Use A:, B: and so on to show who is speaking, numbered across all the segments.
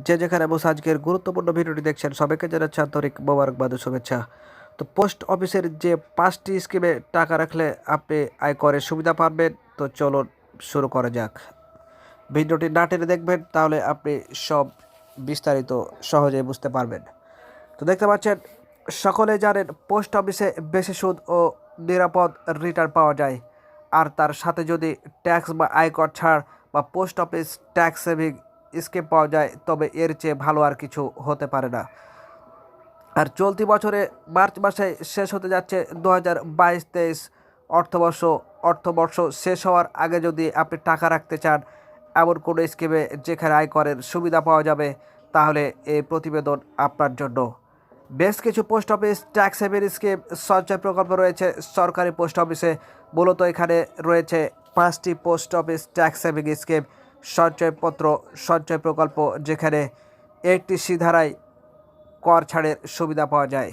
A: যে যেখানে বসে আজকের গুরুত্বপূর্ণ ভিডিওটি দেখছেন সবাইকে জানাচ্ছি আন্তরিক মোবারকবাদ ও শুভেচ্ছা। তো পোস্ট অফিসের যে 5টি স্কিমে টাকা রাখলে আপনি আয়করের সুবিধা পাবেন, তো চলুন শুরু করা যাক। ভিডিওটি না টেনে দেখবেন, তাহলে আপনি সব বিস্তারিত সহজেই বুঝতে পারবেন। তো দেখতে পাচ্ছেন, সকলে জানেন পোস্ট অফিসে বেশি সুদ ও নিরাপদ রিটার্ন পাওয়া যায়। আর তার সাথে যদি ট্যাক্স বা আয়কর ছাড় বা post office tax saving scheme পাওয়া যায়, তবে এর চেয়ে ভালো আর কিছু হতে পারে না। আর চলতি বছরে মার্চ মাসে শেষ হতে যাচ্ছে 2022-23 অর্থবর্ষ। অর্থবর্ষ শেষ হওয়ার আগে যদি আপনি টাকা রাখতে চান এমন কোনো স্কিমে যেখানে আয়করের সুবিধা পাওয়া যাবে, তাহলে এই প্রতিবেদন আপনার জন্য। বেশ কিছু post office tax saving scheme সঞ্চয় প্রকল্প রয়েছে সরকারি পোস্ট অফিসে। মূলত এখানে রয়েছে 5টি post office tax saving scheme সঞ্চয়পত্র সঞ্চয় প্রকল্প, যেখানে 80C ধারায় কর ছাড়ের সুবিধা পাওয়া যায়।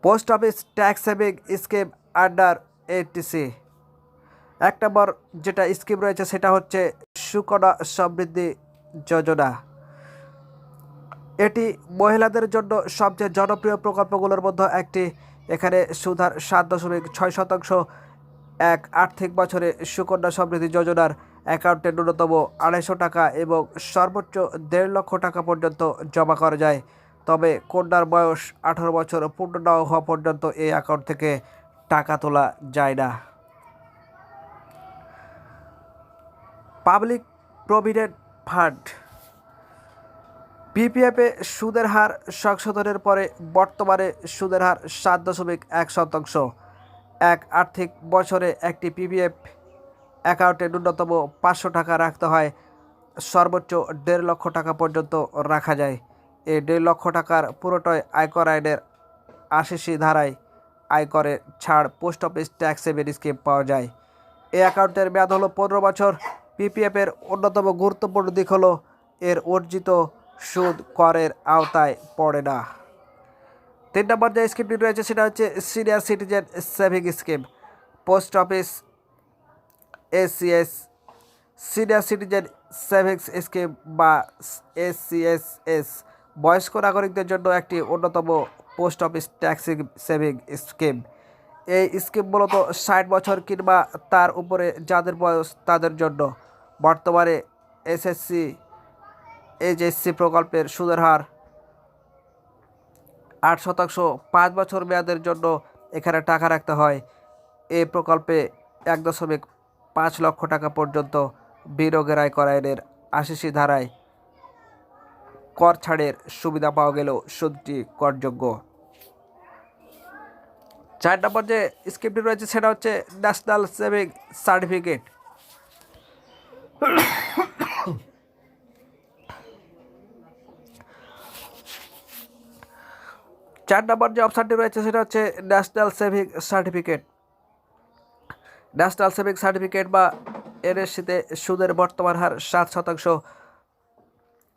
A: Post office tax saving scheme under 80C। 1 নম্বর যেটা স্কিম রয়েছে সেটা হচ্ছে সুকন্যা সমৃদ্ধি যোজনা। এটি মহিলাদের জন্য সবচেয়ে জনপ্রিয় প্রকল্পগুলোর মধ্যে একটি। এখানে সুধার 7.6%। এক আর্থিক বছরে সুকন্যা সমৃদ্ধি যোজনার অ্যাকাউন্টে ন্যূনতম 250 টাকা এবং সর্বোচ্চ 1.5 লক্ষ টাকা পর্যন্ত জমা করা যায়। তবে কন্যার বয়স 18 বছর পূর্ণ না হওয়া পর্যন্ত এই অ্যাকাউন্ট থেকে টাকা তোলা যায় না। পাবলিক প্রভিডেন্ট ফান্ড পিপিএফে সুদের হার সংশোধনের পরে বর্তমানে সুদের হার 7.1%। এক আর্থিক বছরে একটি পিপিএফ অ্যাকাউন্টে ন্যূনতম 500 টাকা রাখতে হয়। সর্বোচ্চ 1.5 লক্ষ টাকা পর্যন্ত রাখা যায়। এই 1.5 লক্ষ টাকার পুরোটাই আয়কর আইনের 80C ধারায় আয়করে ছাড় post office tax saving scheme পাওয়া যায়। এই অ্যাকাউন্টের মেয়াদ হলো 15 বছর। পিপিএফের অন্যতম গুরুত্বপূর্ণ দিক হলো এর অর্জিত সুদ করের আওতায় পড়ে না। 3 নম্বর যে স্কিমটি রয়েছে সেটা হচ্ছে senior citizen saving scheme. Post office ACS senior citizen savings scheme বা এসসিএসএস বয়স্ক নাগরিকদের জন্য একটি অন্যতম post office tax saving scheme. এই স্কিম মূলত 60 বছর কিংবা তার উপরে যাদের বয়স তাদের জন্য। বর্তমানে এইচএসসি প্রকল্পের সুদের হার 8%। 5 বছর মেয়াদের জন্য এখানে টাকা রাখতে হয়। এই প্রকল্পে 1.5 লক্ষ টাকা পর্যন্ত বিনিয়োগের আয়কর আইনের 80C ধারায় কর ছাড়ের সুবিধা পাওয়া গেলেও সুদটি করযোগ্য। 4 নম্বর যে স্কিমটি রয়েছে সেটা হচ্ছে ন্যাশনাল সেভিং সার্টিফিকেট। 4 নম্বর যে অপশানটি রয়েছে সেটা হচ্ছে national saving certificate. National saving certificate বা এনএসসিতে সুদের বর্তমান হার 7%।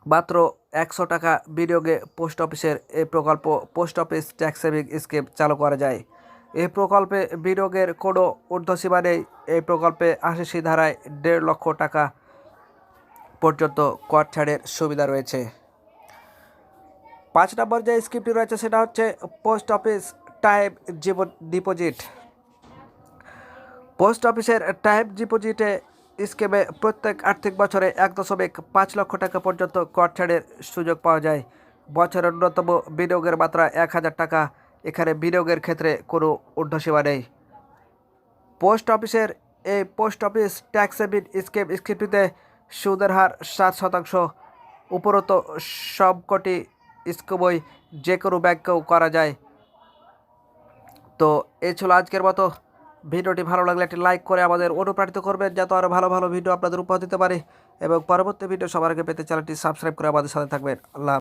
A: মাত্র 100 টাকা বিনিয়োগে পোস্ট অফিসের এই প্রকল্প post office tax saving scheme চালু করা যায়। এই প্রকল্পে বিনিয়োগের কোনো ঊর্ধ্বসীমা নেই। এই প্রকল্পে 80C ধারায় 1.5 লক্ষ টাকা পর্যন্ত কর ছাড়ের সুবিধা রয়েছে। 5 নম্বর যে স্কিমটি রয়েছে সেটা হচ্ছে post office time deposit. Post অফিসের টাইম ডিপোজিটে স্কিমে প্রত্যেক আর্থিক বছরে 1.5 লক্ষ টাকা পর্যন্ত কর ছাড়ের সুযোগ পাওয়া যায়। বছরের ন্যূনতম বিনিয়োগের মাত্রা 1000 টাকা। এখানে বিনিয়োগের ক্ষেত্রে কোনো ঊর্ধ্বসীমা নেই। পোস্ট অফিসের এই পোস্ট অফিস ট্যাক্স সেভিং স্কিমটিতে সুদের হার 7%। উপরোক্ত সবকটি স্কিমই যে কোনো ব্যাংকেও করা যায়। তো এই ছিল আজকের মতো। ভিডিওটি ভালো লাগলে একটি লাইক করে আমাদের অনুপ্রাণিত করবেন, যাতে আরও ভালো ভালো ভিডিও আপনাদের উপহার দিতে পারি। এবং পরবর্তী ভিডিও সবার আগে পেতে চ্যানেলটি সাবস্ক্রাইব করে আমাদের সাথে থাকবেন। আল্লাহ।